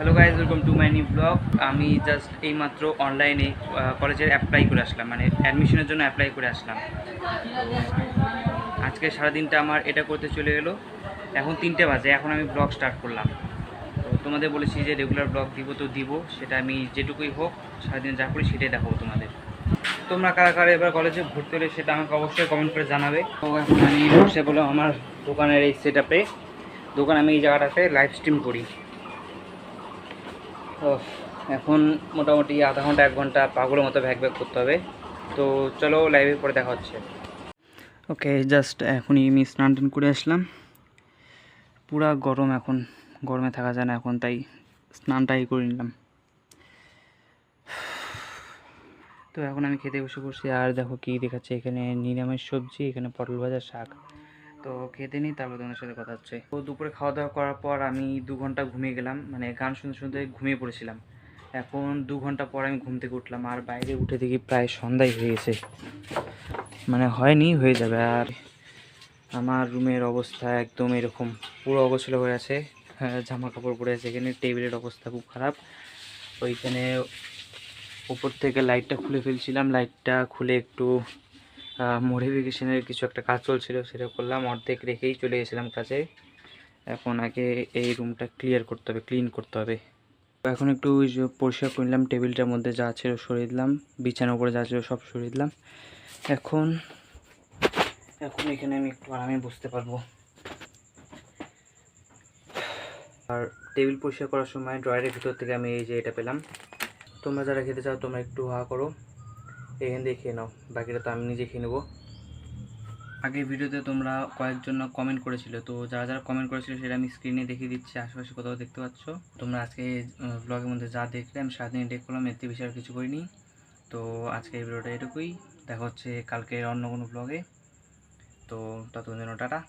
Hello guys, welcome to my new blog. আমি just এইমাত্র অনলাইনে কলেজের অ্যাপ্লাই করে আসলাম, মানে অ্যাডমিশনের জন্য অ্যাপ্লাই করে আসলাম। তো আজকে সারাদিনটা আমার এটা করতে চলে গেলো। এখন 3টে বাজে, এখন আমি ব্লগ স্টার্ট করলাম। তো তোমাদের বলেছি যে রেগুলার ব্লগ দিব, তো দিব, সেটা আমি যেটুকুই হোক সারাদিন যা করি সেটাই দেখাবো তোমাদের। তোমরা কারা কারা এবার কলেজে ভর্তি হলে সেটা আমাকে অবশ্যই কমেন্ট করে জানাবে। তো এখন আমি বসে বললাম আমার দোকানের এই সেট আপে। দোকান আমি এই জায়গাটাতে লাইভ স্ট্রিম করি। তো এখন মোটামুটি আধা ঘন্টা 1 ঘন্টা পাগলের মতো ভ্যাক ভ্যাক করতে হবে। তো চলো লাইভে পরে দেখা হচ্ছে। ওকে, জাস্ট এখনই আমি স্নান টান করে আসলাম। পুরা গরম, এখন গরমে থাকা যায় না এখন, তাই স্নানটাই করে নিলাম। তো এখন আমি খেতে বসে পড়ছি। আর দেখো কী দেখাচ্ছে, এখানে নিরামিষ সবজি, এখানে পটল ভাজা, শাক। তো খেতে নিই, তারপর তোমাদের সাথে কথা হচ্ছে। তো দুপুরে খাওয়া দাওয়া করার পর আমি 2 ঘন্টা ঘুমিয়ে গেলাম, মানে গান শুনতে শুনতে ঘুমিয়ে পড়েছিলাম। এখন 2 ঘন্টা পর আমি ঘুম থেকে উঠলাম, আর বাইরে উঠে দেখি প্রায় সন্ধ্যাই হয়ে গেছে, মানে হয়নি, হয়ে যাবে। আর আমার রুমের অবস্থা একদম এরকম পুরো অগোছালো হয়ে আছে। জামা কাপড় পরে আছে, এখানে টেবিলের অবস্থা খুব খারাপ। ওইখানে উপর থেকে লাইটটা খুলে ফেলছিলাম, লাইটটা খুলে একটু মডিফিকেশনের কিছু একটা কাজ চলছিল, সেটা করলাম, অর্ধেক রেখেই চলে গেছিলাম কাজে। এখন আগে এই রুমটা ক্লিয়ার করতে হবে, ক্লিন করতে হবে। এখন একটু পরিষ্কার করে নিলাম, টেবিলটার মধ্যে যা ছিল সরিয়ে দিলাম, বিছানার উপরে যা ছিল সব সরিয়ে দিলাম। এখন এখন এখানে আমি একটু আরামে বসতে পারবো। আর টেবিল পরিষ্কার করার সময় ড্রয়ারের ভিতর থেকে আমি এই যে এটা পেলাম। তোমরা যারা খেতে চাও তোমরা একটু করো, এখান দিয়ে খেয়ে নাও, বাকিটা তো আমি নিজে খেয়ে নেবো। আগের ভিডিওতে তোমরা কয়েকজন কমেন্ট করেছিল, তো যারা যারা কমেন্ট করেছিল সেটা আমি স্ক্রিনে দেখিয়ে দিচ্ছি, আশেপাশে কোথাও দেখতে পাচ্ছ। তোমরা আজকে ব্লগের মধ্যে যা দেখলে আমি সারাদিন এডিট করলাম, এতে বেশি আর কিছু করিনি। তো আজকে এই ভিডিওটা এটুকুই, দেখা হচ্ছে কালকে অন্য কোনো ব্লগে। তো ততক্ষণ জন্য টাটা।